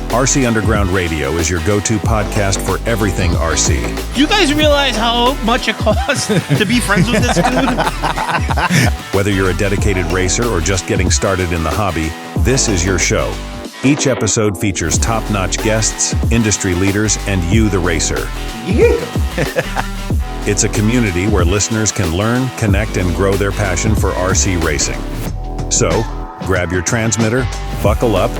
RC Underground Radio is your go-to podcast for everything RC. Do you guys realize how much it costs to be friends with this dude? Whether you're a dedicated racer or just getting started in the hobby, this is your show. Each episode features top-notch guests, industry leaders, and you, the racer. It's a community where listeners can learn, connect, and grow their passion for RC racing. So, grab your transmitter, buckle up,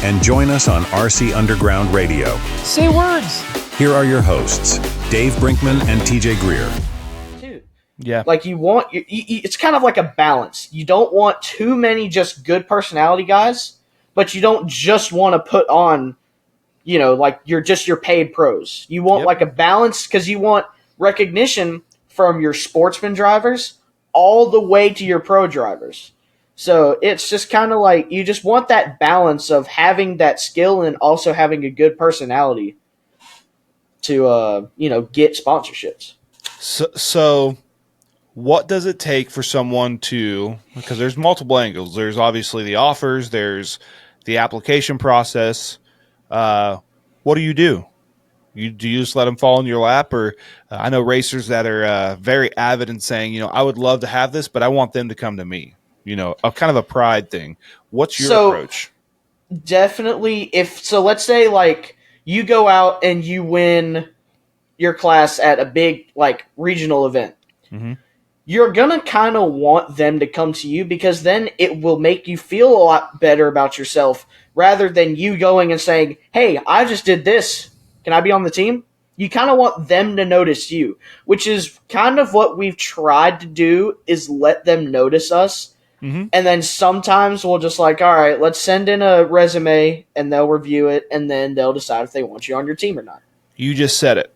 and join us on RC Underground Radio. Say words. Here are your hosts, Dave Brinkman and TJ Greer. Dude, Yeah. like it's kind of like a balance. You don't want too many just good personality guys, but you don't just want to put on, like you're just your paid pros. You want like a balance because you want recognition from your sportsman drivers all the way to your pro drivers. So it's just kind of like you just want that balance of having that skill and also having a good personality to, get sponsorships. So what does it take for someone to, because there's multiple angles. There's obviously the offers, there's the application process. What do you do? Do you just let them fall in your lap? Or I know racers that are very avid and saying, I would love to have this, but I want them to come to me. A kind of a pride thing. What's your approach? Definitely, let's say like you go out and you win your class at a big like regional event. Mm-hmm. You're gonna kind of want them to come to you because then it will make you feel a lot better about yourself rather than you going and saying, "Hey, I just did this. Can I be on the team?" You kind of want them to notice you, which is kind of what we've tried to do is let them notice us. Mm-hmm. And then sometimes we'll just like, all right, let's send in a resume and they'll review it and then they'll decide if they want you on your team or not. You just said it.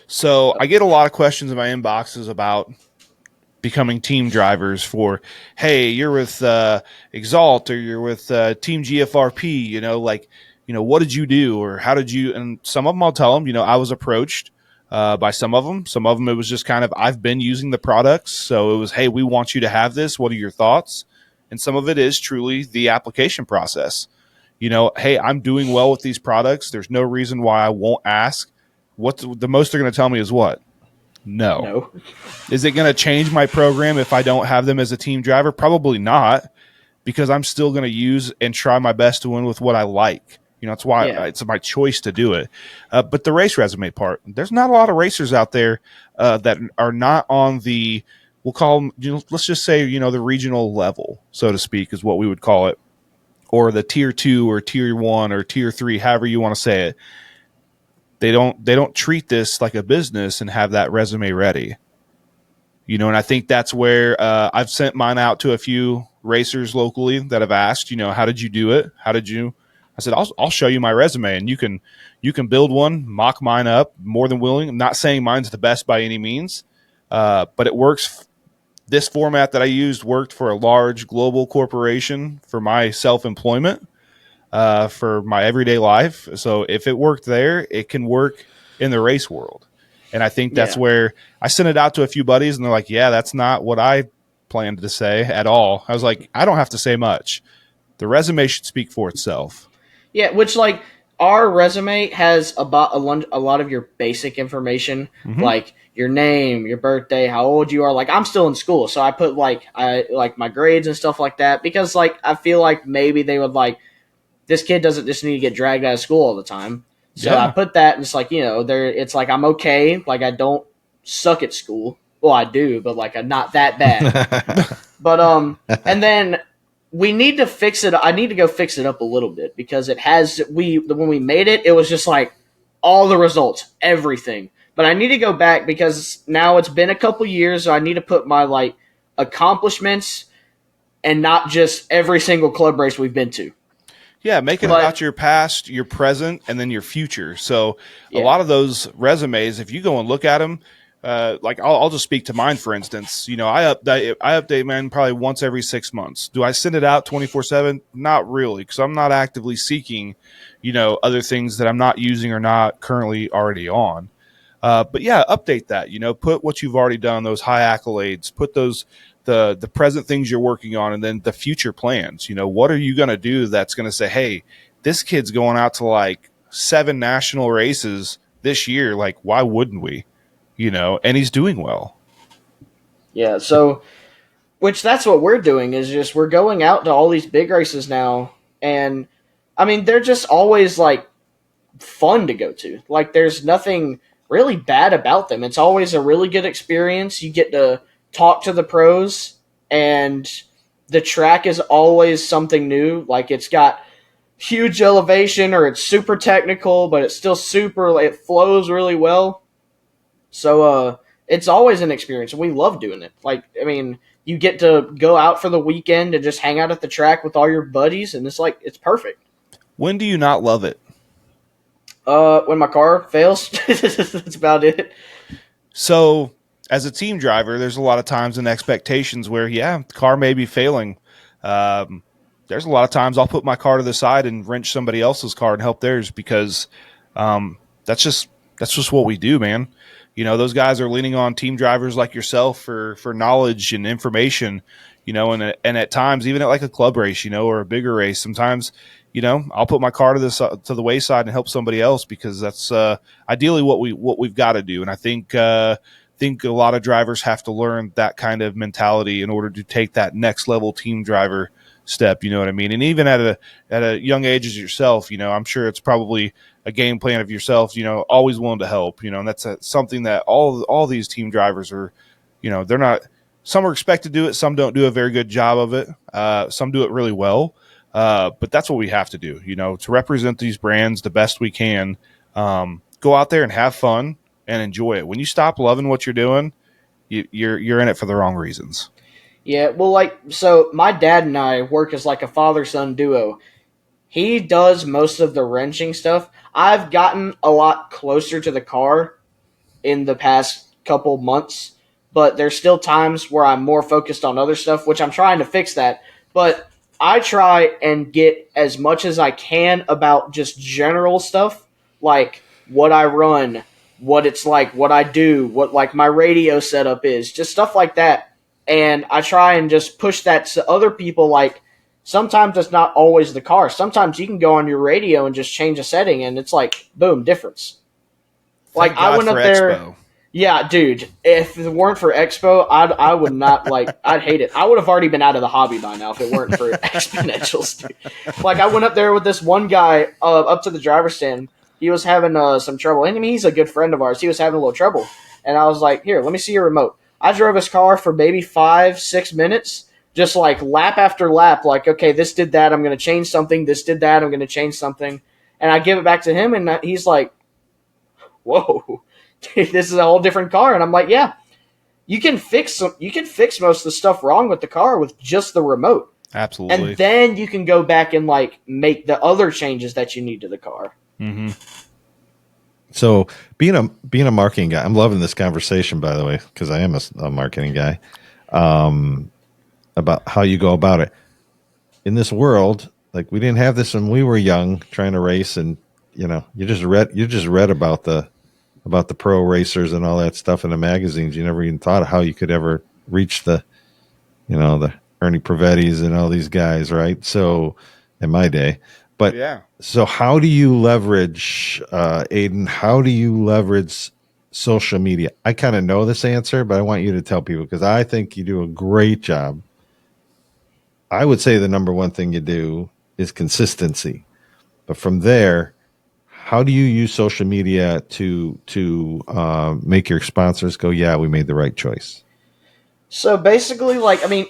So I get a lot of questions in my inboxes about becoming team drivers for, hey, you're with Exalt or you're with Team GFRP, what did you do or how did you, and some of them I'll tell them, I was approached by some of them. Some of them it was just kind of, I've been using the products. So it was, hey, we want you to have this. What are your thoughts? And some of it is truly the application process. Hey, I'm doing well with these products. There's no reason why I won't ask. What's the most they're going to tell me is what? No. Is it going to change my program if I don't have them as a team driver? Probably not, because I'm still going to use and try my best to win with what I like. That's why it's my choice to do it. But the race resume part, there's not a lot of racers out there that are not on the, we'll call them, let's just say, the regional level, so to speak, is what we would call it, or the tier 2 or tier 1 or tier 3, however you want to say it. They don't treat this like a business and have that resume ready. And I think that's where I've sent mine out to a few racers locally that have asked, how did you do it? I said, I'll show you my resume and you can build one, mock mine up, more than willing. I'm not saying mine's the best by any means, but it works. This format that I used worked for a large global corporation for my self-employment, for my everyday life. So if it worked there, it can work in the race world. And I think that's where I sent it out to a few buddies and they're like, yeah, that's not what I planned to say at all. I was like, I don't have to say much. The resume should speak for itself. Yeah, which like our resume has about a lot of your basic information, like your name, your birthday, how old you are. Like I'm still in school, so I put like my grades and stuff like that because like I feel like maybe they would like this kid doesn't just need to get dragged out of school all the time. So I put that and it's like it's like I'm okay, like I don't suck at school. Well, I do, but like I'm not that bad. But and then. We need to fix it. I need to go fix it up a little bit because when we made it, it was just like all the results, everything. But I need to go back because now it's been a couple years, so I need to put my like accomplishments and not just every single club race we've been to. Yeah, make it about your past, your present, and then your future. So a lot of those resumes, if you go and look at them, like I'll just speak to mine, for instance. I update mine probably once every 6 months. Do I send it out 24/7? Not really, because I'm not actively seeking, other things that I'm not using or not currently already on. But yeah, update that. Put what you've already done, those high accolades. Put those the present things you're working on, and then the future plans. What are you going to do that's going to say, hey, this kid's going out to like 7 national races this year. Like, why wouldn't we? And he's doing well. Yeah, so which that's what we're doing is just we're going out to all these big races now, and I mean they're just always like fun to go to. Like there's nothing really bad about them. It's always a really good experience. You get to talk to the pros, and the track is always something new. Like it's got huge elevation or it's super technical, but it's still it flows really well. So it's always an experience, and we love doing it. Like I mean, you get to go out for the weekend and just hang out at the track with all your buddies, and it's perfect. When do you not love it? When my car fails, that's about it. So, as a team driver, there's a lot of times and expectations where, the car may be failing. There's a lot of times I'll put my car to the side and wrench somebody else's car and help theirs because that's just what we do, man. Those guys are leaning on team drivers like yourself for knowledge and information, and at times, even at like a club race, or a bigger race, sometimes, I'll put my car to the wayside and help somebody else because that's ideally what we've got to do. And I think a lot of drivers have to learn that kind of mentality in order to take that next level team driver step. You know what I mean? And even at a young age as yourself, I'm sure it's probably a game plan of yourself, always willing to help, and that's something that all these team drivers are, they're not, some are expected to do it. Some don't do a very good job of it. Some do it really well. But that's what we have to do, to represent these brands the best we can. Go out there and have fun and enjoy it. When you stop loving what you're doing, you're in it for the wrong reasons. Yeah, well, so my dad and I work as like a father-son duo. He does most of the wrenching stuff. I've gotten a lot closer to the car in the past couple months, but there's still times where I'm more focused on other stuff, which I'm trying to fix that. But I try and get as much as I can about just general stuff, like what I run, what it's like, what I do, what like my radio setup is, just stuff like that. And I try and just push that to other people. Like sometimes it's not always the car. Sometimes you can go on your radio and just change a setting, and it's like boom, difference. Thank God I went up there. Expo. Yeah, dude. If it weren't for Expo, I would not I'd hate it. I would have already been out of the hobby by now if it weren't for exponentials. Dude. Like I went up there with this one guy up to the driver's stand. He was having some trouble. And I mean, he's a good friend of ours. He was having a little trouble, and I was like, "Here, let me see your remote." I drove his car for maybe 5-6 minutes, just like lap after lap. Like, okay, this did that. I'm going to change something. This did that. I'm going to change something. And I give it back to him, and he's like, "Whoa." This is a whole different car. And I'm like, yeah, you can fix most of the stuff wrong with the car with just the remote. Absolutely. And then you can go back and like make the other changes that you need to the car. Mm-hmm. So being a marketing guy, I'm loving this conversation, by the way, because I am a marketing guy, about how you go about it in this world. Like we didn't have this when we were young trying to race, and you just read about the pro racers and all that stuff in the magazines. You never even thought of how you could ever reach the Ernie Prevettis and all these guys, right? So in my day, but yeah. So how do you leverage, Aidan? How do you leverage social media? I kind of know this answer, but I want you to tell people because I think you do a great job. I would say the number one thing you do is consistency, but from there, how do you use social media to make your sponsors go, yeah, we made the right choice? So basically,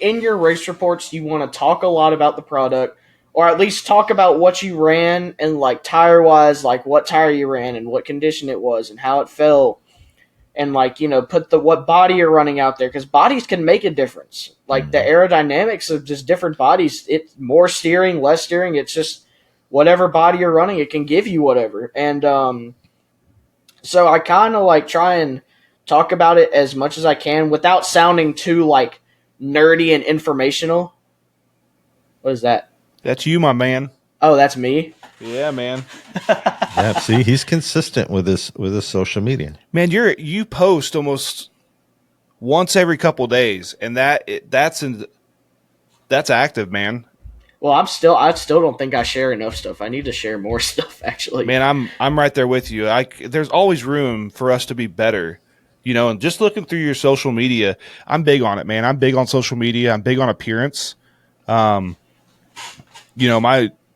in your race reports, you want to talk a lot about the product, or at least talk about what you ran and tire-wise, what tire you ran and what condition it was and how it felt. And put what body you're running out there, because bodies can make a difference. The aerodynamics of just different bodies, it's more steering, less steering. It's just whatever body you're running, it can give you whatever. And so I kind of try and talk about it as much as I can without sounding too nerdy and informational. What is that? That's you, my man. Oh, that's me? Yeah, man. Yeah, see, he's consistent with his social media. Man, you post almost once every couple days, and that's active, man. Well, I still don't think I share enough stuff. I need to share more stuff, actually. Man, I'm right there with you. There's always room for us to be better, and just looking through your social media, I'm big on it, man. I'm big on social media. I'm big on appearance. My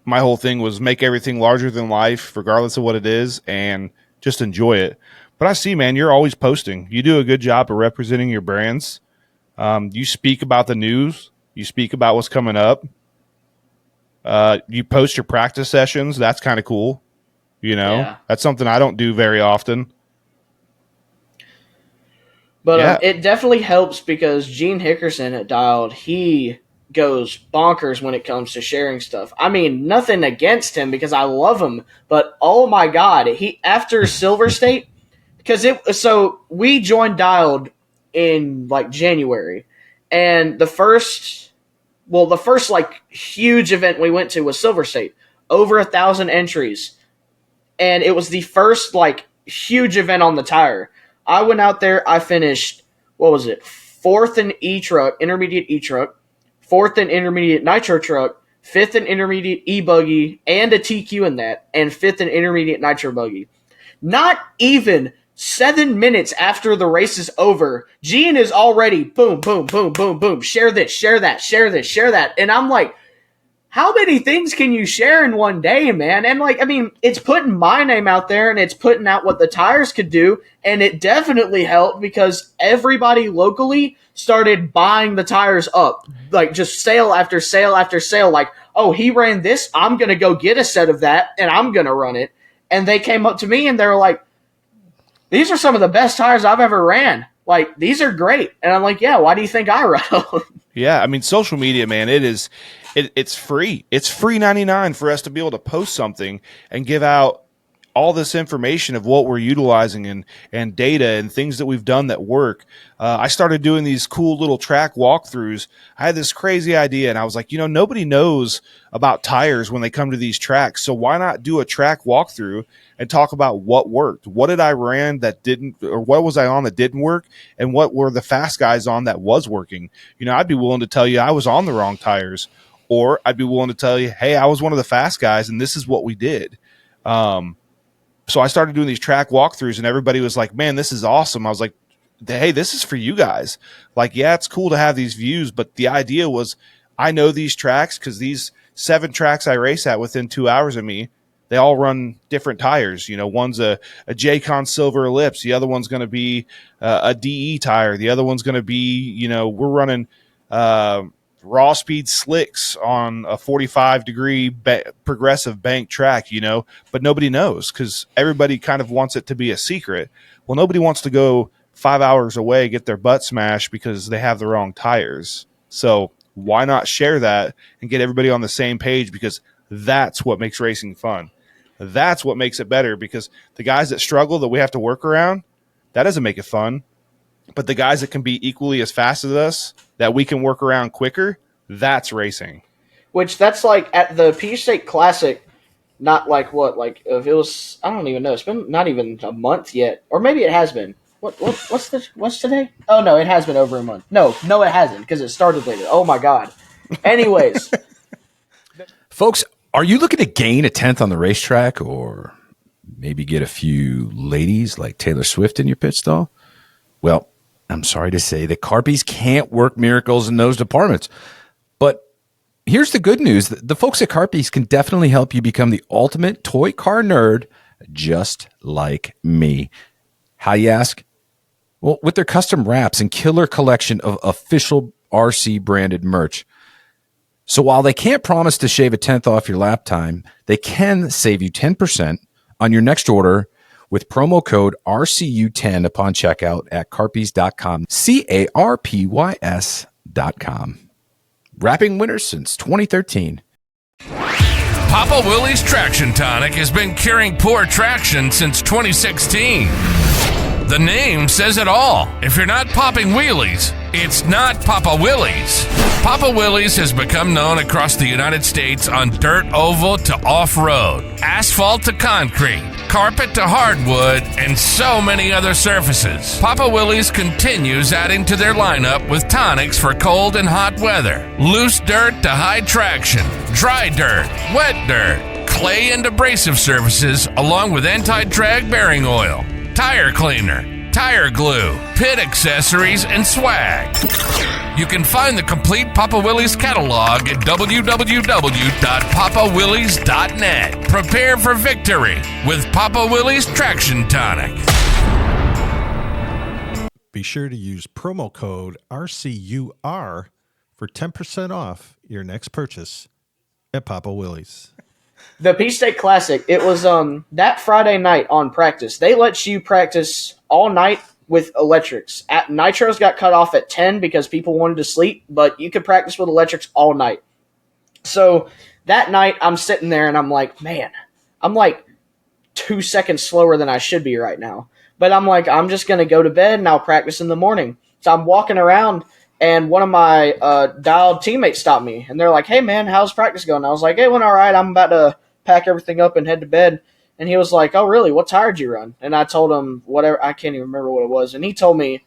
whole thing was make everything larger than life, regardless of what it is, and just enjoy it. But I see, man, you're always posting. You do a good job of representing your brands. You speak about the news. You speak about what's coming up. You post your practice sessions. That's kind of cool. Yeah. That's something I don't do very often. But it definitely helps because Gene Hickerson at Dialed, he goes bonkers when it comes to sharing stuff. I mean, nothing against him because I love him, but oh my God, he after Silver State, so we joined Dialed in like January, and the first like huge event we went to was Silver State, over 1,000 entries, and it was the first like huge event on the tire. I went out there, I finished, what was it, 4th in E-Truck, intermediate E-Truck, 4th in intermediate Nitro Truck, 5th in intermediate E-Buggy, and a TQ in that, and 5th in intermediate Nitro Buggy. Not even 7 minutes after the race is over, Gene is already boom, boom, boom, boom, boom, share this, share that, share this, share that. And I'm like, how many things can you share in one day, man? And like, I mean, it's putting my name out there and it's putting out what the tires could do. And it definitely helped because everybody locally started buying the tires up. Like just sale after sale after sale. Like, oh, he ran this. I'm going to go get a set of that and I'm going to run it. And they came up to me and they were like, these are some of the best tires I've ever ran. Like, these are great. And I'm like, yeah, why do you think I run them? Yeah, I mean, social media, man, it's free. It's free 99 for us to be able to post something and give out all this information of what we're utilizing and data and things that we've done that work. I started doing these cool little track walkthroughs. I had this crazy idea, and I was like, nobody knows about tires when they come to these tracks, so why not do a track walkthrough and talk about what worked? What did I ran that didn't, or what was I on that didn't work, and what were the fast guys on that was working? I'd be willing to tell you I was on the wrong tires, or I'd be willing to tell you, hey, I was one of the fast guys, and this is what we did. So I started doing these track walkthroughs and everybody was like, man, this is awesome. I was like, hey, this is for you guys. Like, yeah, it's cool to have these views, but the idea was I know these tracks because these 7 tracks I race at within 2 hours of me, they all run different tires. One's a J-Con Silver Ellipse. The other one's going to be a DE tire. The other one's going to be, we're running raw speed slicks on a 45-degree progressive bank track, but nobody knows because everybody kind of wants it to be a secret. Well, nobody wants to go 5 hours away, get their butt smashed because they have the wrong tires. So why not share that and get everybody on the same page? Because that's what makes racing fun. That's what makes it better, because the guys that struggle that we have to work around, that doesn't make it fun. But the guys that can be equally as fast as us, that we can work around quicker, that's racing. Which that's like at the Peach State Classic, not like what, like if it was, I don't even know. It's been not even a month yet, or maybe it has been. What's today? Oh no, it has been over a month. No, it hasn't because it started later. Oh my God. Anyways, folks, are you looking to gain a 10th on the racetrack, or maybe get a few ladies like Taylor Swift in your pit stall? Well, I'm sorry to say that Carpies can't work miracles in those departments. But here's the good news. The folks at Carpies can definitely help you become the ultimate toy car nerd, just like me. How, you ask? Well, with their custom wraps and killer collection of official RC branded merch. So while they can't promise to shave a 10th off your lap time, they can save you 10% on your next order with promo code RCU10 upon checkout at carpies.com, CARPYS.com. Wrapping winners since 2013. Papa Willie's Traction Tonic has been curing poor traction since 2016. The name says it all. If you're not popping wheelies, it's not Papa Willie's. Papa Willie's has become known across the United States on dirt, oval to off-road, asphalt to concrete, carpet to hardwood, and so many other surfaces. Papa Willie's continues adding to their lineup with tonics for cold and hot weather. Loose dirt to high traction, dry dirt, wet dirt, clay and abrasive surfaces, along with anti-drag bearing oil, tire cleaner, tire glue, pit accessories, and swag. You can find the complete Papa Willie's catalog at www.papawillies.net. Prepare for victory with Papa Willie's Traction Tonic. Be sure to use promo code RCUR for 10% off your next purchase at Papa Willie's. The Peach State Classic, it was that Friday night on practice. They let you practice all night with electrics. Nitros got cut off at 10 because people wanted to sleep, but you could practice with electrics all night. So that night, I'm sitting there and I'm like, man, I'm like 2 seconds slower than I should be right now. But I'm like, I'm just going to go to bed and I'll practice in the morning. So I'm walking around and one of my dialed teammates stopped me. And they're like, hey, man, how's practice going? I was like, hey, it went all right. I'm about to pack everything up and head to bed. And he was like, oh, really? What tire did you run? And I told him whatever. I can't even remember what it was. And he told me,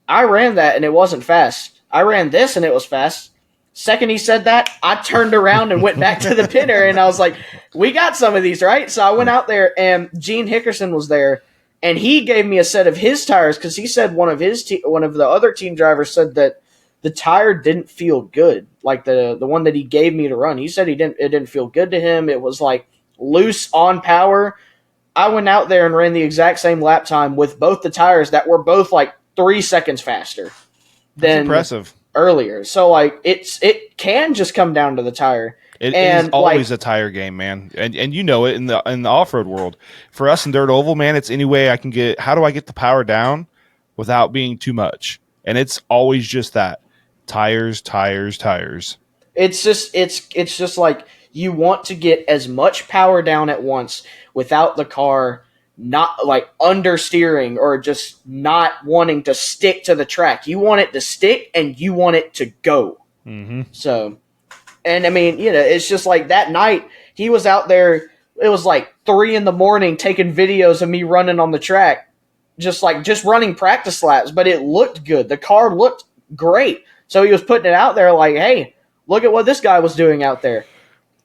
I ran that and it wasn't fast. I ran this and it was fast. Second he said that, I turned around and went back to the pitter. And I was like, we got some of these, right? So I went out there and Gene Hickerson was there. And he gave me a set of his tires because he said one of the other team drivers said that the tire didn't feel good. Like the one that he gave me to run. He said it didn't feel good to him. It was like loose on power. I went out there and ran the exact same lap time with both the tires that were both like 3 seconds faster than impressive earlier. So like it can just come down to the tire. It is always a tire game, man, and you know it in the off road world. For us in dirt oval, man, it's any way I can get. How do I get the power down without being too much? And it's always just that tires. It's just like you want to get as much power down at once without the car not like understeering or just not wanting to stick to the track. You want it to stick and you want it to go. Mm-hmm. So, and I mean, you know, it's just like that night he was out there. It was like 3 a.m. taking videos of me running on the track, just running practice laps, but it looked good. The car looked great. So he was putting it out there like, hey, look at what this guy was doing out there.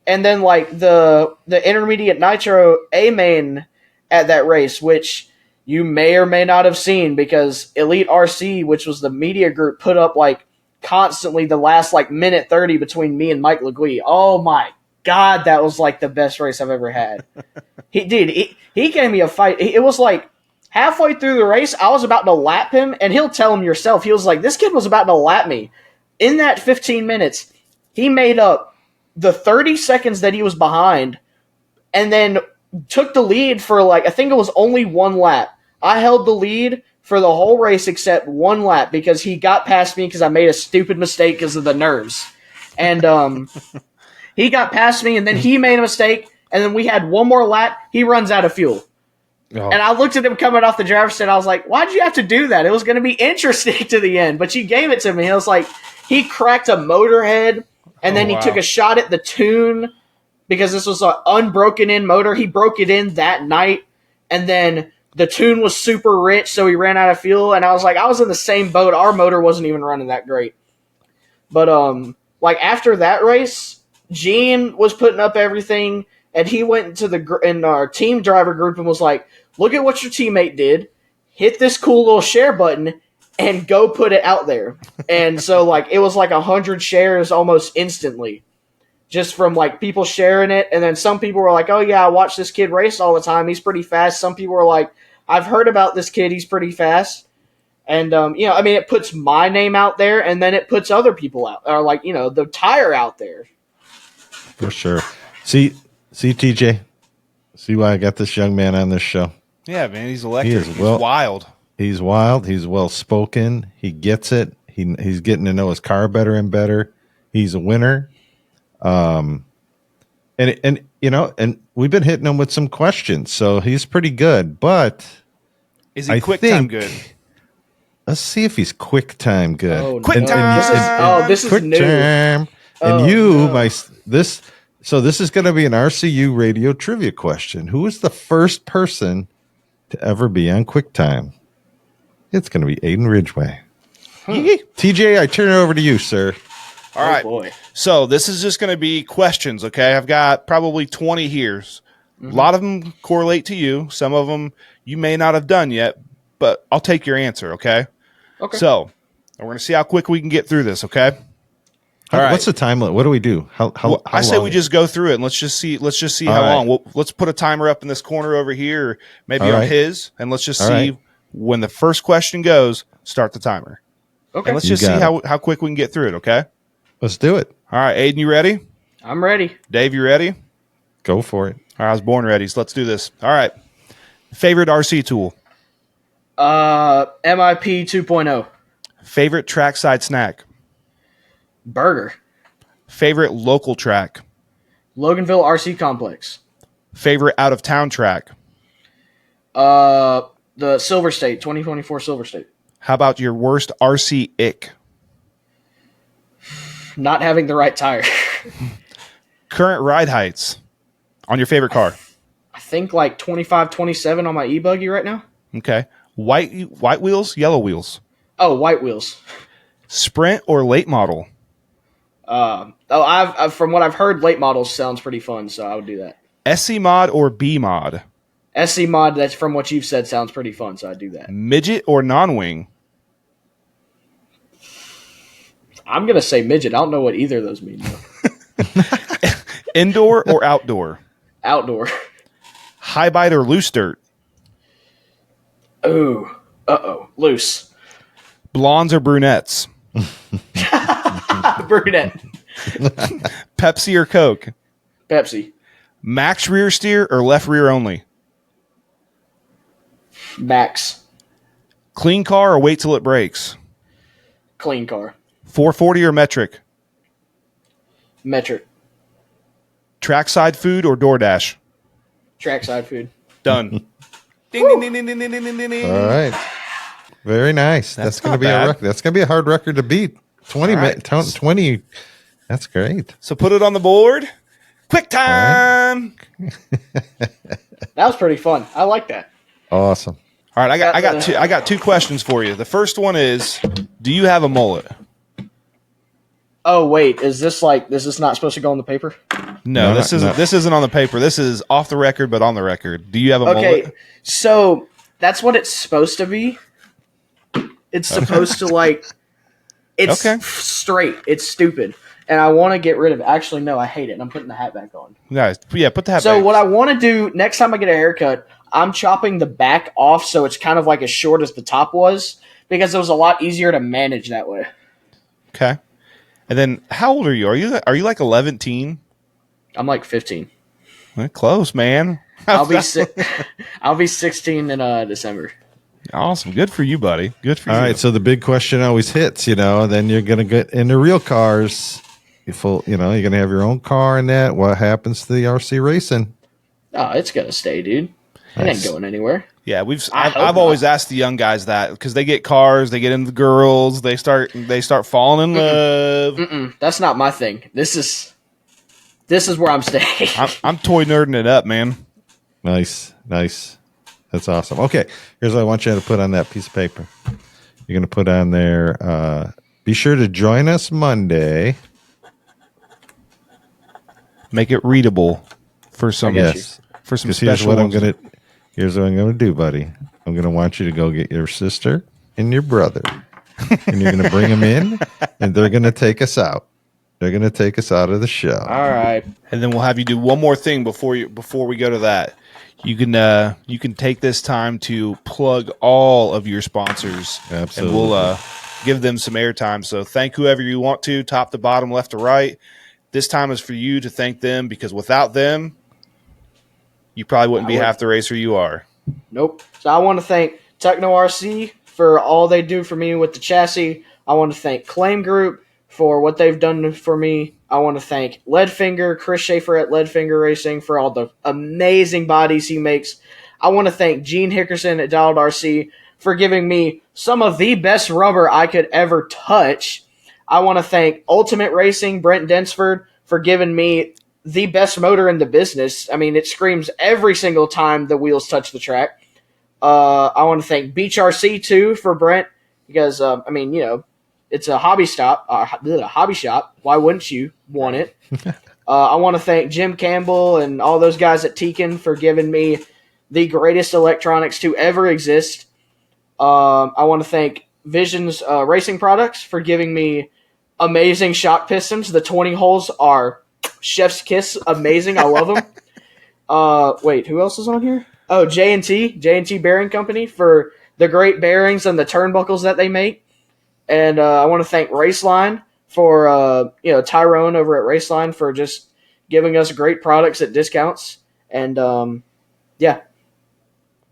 And then like the intermediate nitro A main at that race, which you may or may not have seen because Elite RC, which was the media group, put up like constantly the last like minute 30 between me and Mike Legui. Oh my God, that was like the best race I've ever had. He gave me a fight. It was like halfway through the race, I was about to lap him, and he'll tell him yourself. He was like, this kid was about to lap me. In that 15 minutes, he made up the 30 seconds that he was behind and then took the lead for like, I think it was only 1 lap. I held the lead for the whole race except 1 lap because he got past me because I made a stupid mistake because of the nerves. And he got past me and then he made a mistake and then we had 1 more lap. He runs out of fuel. Oh. And I looked at him coming off the driver's seat. I was like, why'd you have to do that? It was going to be interesting to the end. But you gave it to me. It was like he cracked a motor head and then he took a shot at the tune because this was an unbroken in motor. He broke it in that night, and then the tune was super rich, so he ran out of fuel. And I was like, I was in the same boat. Our motor wasn't even running that great. But like after that race, Gene was putting up everything, and he went into our team driver group and was like, look at what your teammate did. Hit this cool little share button and go put it out there. And so like it was like 100 shares almost instantly just from like people sharing it. And then some people were like, oh yeah, I watch this kid race all the time. He's pretty fast. Some people were like, I've heard about this kid. He's pretty fast. And, you know, I mean, it puts my name out there and then it puts other people out or like, you know, the tire out there. For sure. See TJ, see why I got this young man on this show. Yeah, man, he's electric. He's wild. He's wild. He's well spoken. He gets it. He's getting to know his car better and better. He's a winner. And you know, and we've been hitting him with some questions, so he's pretty good. But is he quick time good? Let's see if he's quick time good. Oh, quick time. This is new. Time. And So this is going to be an RCU radio trivia question. Who was the first person to ever be on QuickTime? It's going to be Aidan Ridgeway. TJ, I turn it over to you, sir. All right. Boy. So this is just going to be questions, okay? I've got probably 20 here. A lot of them correlate to you. Some of them you may not have done yet, but I'll take your answer, okay? Okay. So we're going to see how quick we can get through this, okay? All right. What's the time limit? What do we do? How I say long? we just go through it and let's just see All how right. long. Let's put a timer up in this corner over here, or maybe All on right. his, and let's just All see right. when the first question goes, start the timer. Okay. And let's You just see got how quick we can get through it, okay? Let's do it. All right, Aiden, you ready? I'm ready. Dave, you ready? Go for it. All right, I was born ready, so let's do this. All right. Favorite RC tool? MIP 2.0. Favorite trackside snack? Burger. Favorite local track? Loganville RC Complex. Favorite out-of-town track? The Silver State, 2024 Silver State. How about your worst RC ick? Not having the right tire. Current ride heights on your favorite car? I think like 25, 27 on my e-buggy right now. Okay. White wheels, yellow wheels? Oh, white wheels. Sprint or late model? I've from what I've heard, late models sounds pretty fun, so I would do that. SC mod or B mod? SC mod, that's from what you've said, sounds pretty fun, so I'd do that. Midget or non-wing? I'm gonna say midget. I don't know what either of those mean. Though. Indoor or outdoor? Outdoor. High bite or loose dirt? Ooh. Loose. Blondes or brunettes? Brunette. Pepsi or Coke? Pepsi. Max rear steer or left rear only? Max. Clean car or wait till it breaks? Clean car. 440 or metric? Metric. Trackside food or DoorDash? Trackside food. Done. Ding, ding, ding, ding, ding, ding, ding, ding, ding. All right. Very nice. That's going to not be bad. a record. That's going to be a hard record to beat. 20 All right. 20. That's great. So put it on the board. Quick time. That was pretty fun. I like that. Awesome. All right, I got two questions for you. The first one is, do you have a mullet? Oh wait, is this not supposed to go on the paper? No, No, this isn't. no. This isn't on the paper. This is off the record, but on the record. Do you have a Okay, mullet? so that's what it's supposed to be. It's supposed to it's Okay. straight. It's stupid, and I want to get rid of it. Actually, no, I hate it. And I'm putting the hat back on. Guys, yeah, put the hat So back. what I want to do next time I get a haircut, I'm chopping the back off so it's kind of like as short as the top was, because it was a lot easier to manage that way. Okay. And then, how old are you? Are you like 11 teen? I'm like 15. Close, man. I'll be I'll be 16 in December. Awesome. Good for you, buddy. Good for All you. right. So the big question always hits, then you're going to get into real cars. You're going to have your own car and that. What happens to the RC racing? Oh, it's gonna stay, dude. It ain't Nice. going anywhere. Yeah, I hope I've not. always asked the young guys that because they get cars, they get into girls, they start falling in love. Mm-mm, that's not my thing. This is where I'm staying. I'm toy nerding it up, man. Nice. That's awesome. Okay. Here's what I want you to put on that piece of paper. You're going to put on there, be sure to join us Monday. Make it readable for some Yes. for some Because here's special what I'm ones. gonna do, buddy. I'm gonna want you to go get your sister and your brother, and you're gonna bring them in, and they're gonna take us out. They're gonna take us out of the show. All right. And then we'll have you do one more thing before we go to that. You can take this time to plug all of your sponsors. Absolutely. And we'll give them some airtime. So thank whoever you want to, top to bottom, left to right. This time is for you to thank them because without them, you probably wouldn't be half the racer you are. Nope. So I want to thank Techno RC for all they do for me with the chassis. I want to thank Claim Group for what they've done for me. I want to thank Leadfinger, Chris Schaefer at Leadfinger Racing for all the amazing bodies he makes. I want to thank Gene Hickerson at Dialed RC for giving me some of the best rubber I could ever touch. I want to thank Ultimate Racing, Brent Densford, for giving me the best motor in the business. I mean, it screams every single time the wheels touch the track. I want to thank Beach RC too for Brent because I mean, it's a hobby shop. Why wouldn't you want it? I want to thank Jim Campbell and all those guys at Tekin for giving me the greatest electronics to ever exist. I want to thank Visions Racing Products for giving me amazing shock pistons. The 20 holes are chef's kiss, amazing. I love them. Wait, who else is on here? Oh, J&T Bearing Company for the great bearings and the turnbuckles that they make. And I want to thank Raceline for Tyrone over at Raceline for just giving us great products at discounts. And yeah.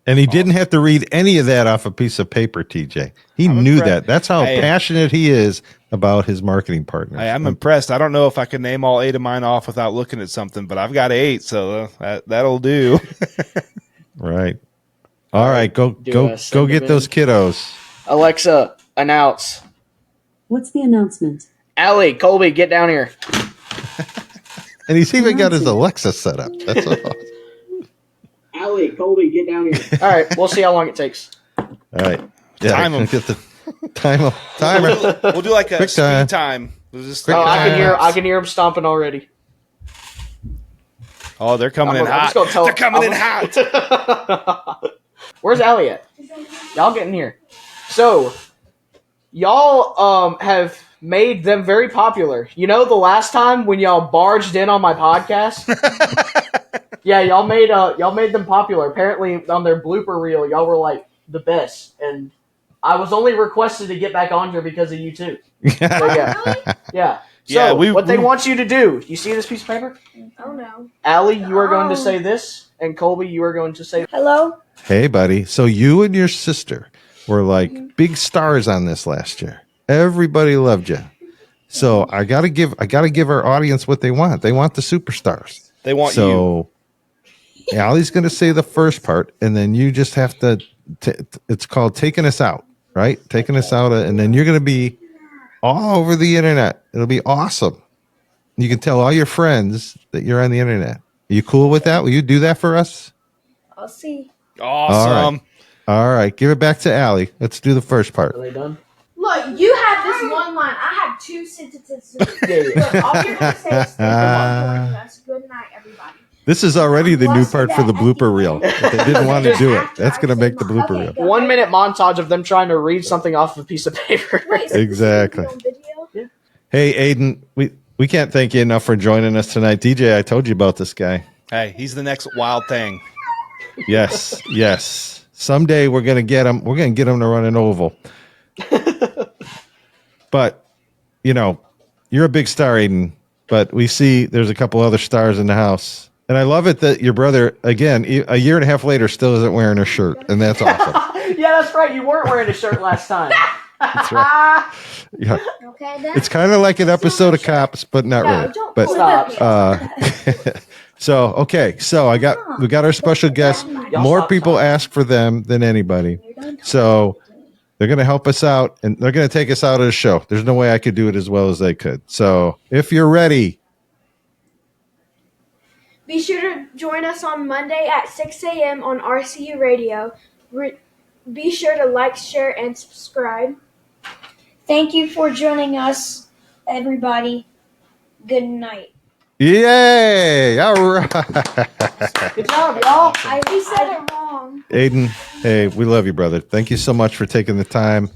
And he didn't have to read any of that off a piece of paper, TJ. He knew that. That's how passionate he is about his marketing partners. I'm impressed. I don't know if I can name all 8 of mine off without looking at something, but I've got 8, so that'll do. Right. All right, go get those kiddos. Alexa, announce. What's the announcement? Allie, Colby, get down here. And he's even got his Alexa set up. That's awesome. Allie, Colby, get down here. All right, we'll see how long it takes. All right. Yeah, Time 'em. get the timer. We'll do like a Quick speed time. We'll just I can hear them stomping already. Oh, they're coming in hot. They're coming in hot. Where's Allie at? Y'all get in here. So, y'all have made them very popular. You know the last time when y'all barged in on my podcast? Yeah, y'all made them popular. Apparently, on their blooper reel, y'all were like the best. And I was only requested to get back on here because of you too. So, yeah. So, what they want you to do, you see this piece of paper? Oh, no. Allie, you are going to say this, and Colby, you are going to say hello. Hey, buddy. So you and your sister were like big stars on this last year. Everybody loved you. So I gotta give our audience what they want. They want the superstars. They want you. So Allie's going to say the first part, and then you just have to. It's called taking us out, right? Taking us out, and then you're going to be all over the internet. It'll be awesome. You can tell all your friends that you're on the internet. Are you cool with that? Will you do that for us? I'll see. Awesome. All right. Give it back to Allie. Let's do the first part. Are they done? Look, you have this one line. I have 2 sentences. Look, all you're going to say is thank you for joining us. Good night, everybody. This is already the new part for the blooper reel. But they didn't want to do it. That's going to make the blooper reel. 1 minute montage of them trying to read something off of a piece of paper. Wait, Exactly. yeah. Hey, Aidan, we can't thank you enough for joining us tonight. DJ, I told you about this guy. Hey, he's the next wild thing. Yes. Someday we're going to get him. We're going to get him to run an oval. But, you're a big star, Aidan. But we see there's a couple other stars in the house. And I love it that your brother, again, a year and a half later, still isn't wearing a shirt. And that's awesome. Yeah, that's right. You weren't wearing a shirt last time. That's right. Yeah. Okay, then. It's kind of like an episode of Cops, but not really. Don't But pull it up. So we got our special guests. More people ask for them than anybody. So they're going to help us out, and they're going to take us out of the show. There's no way I could do it as well as they could. So if you're ready. Be sure to join us on Monday at 6 a.m. on RCU Radio. Be sure to like, share, and subscribe. Thank you for joining us, everybody. Good night. Yay! All right. Good job, y'all. We said it wrong. Aidan, hey, we love you, brother. Thank you so much for taking the time.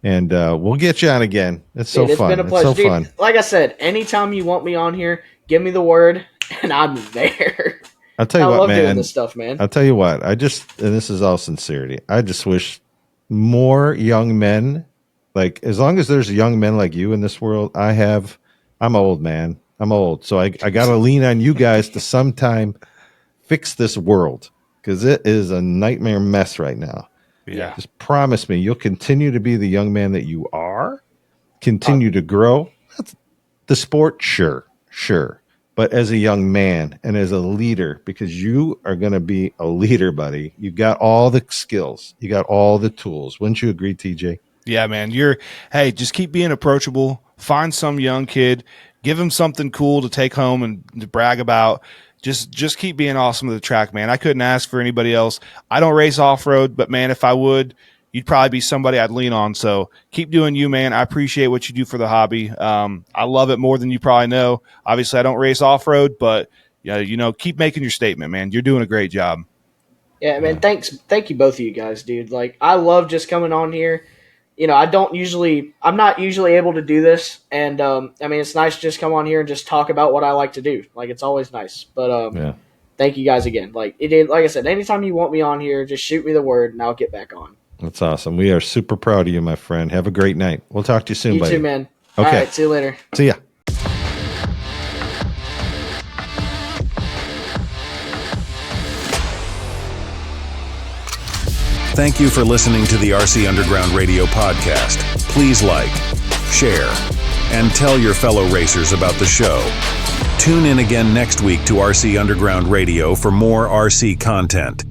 And we'll get you on again. It's so fun. It's been a pleasure. It's so fun. Like I said, anytime you want me on here, give me the word, and I'm there. I'll tell you I what, love man. doing this stuff, man. I'll tell you what. And this is all sincerity. I just wish more young men, like as long as there's young men like you in this world, I'm old, man. I'm old. So I got to lean on you guys to sometime fix this world because it is a nightmare mess right now. Yeah. Just promise me you'll continue to be the young man that you are, continue to grow. That's the sport, sure. But as a young man and as a leader, because you are going to be a leader, buddy, you got all the skills. You got all the tools. Wouldn't you agree, TJ? Yeah, man. Just keep being approachable. Find some young kid. Give them something cool to take home and to brag about. Just keep being awesome at the track, man. I couldn't ask for anybody else. I don't race off-road, but, man, if I would, you'd probably be somebody I'd lean on. So keep doing you, man. I appreciate what you do for the hobby. I love it more than you probably know. Obviously, I don't race off-road, but, keep making your statement, man. You're doing a great job. Yeah, man, thank you both of you guys, dude. Like, I love just coming on here. I'm not usually able to do this, and it's nice to just come on here and just talk about what I like to do. Like, it's always nice. But thank you guys again. Like I said, anytime you want me on here, just shoot me the word, and I'll get back on. That's awesome. We are super proud of you, my friend. Have a great night. We'll talk to you soon, You buddy. too, man. Okay. All right, see you later. See ya. Thank you for listening to the RC Underground Radio podcast. Please like, share, and tell your fellow racers about the show. Tune in again next week to RC Underground Radio for more RC content.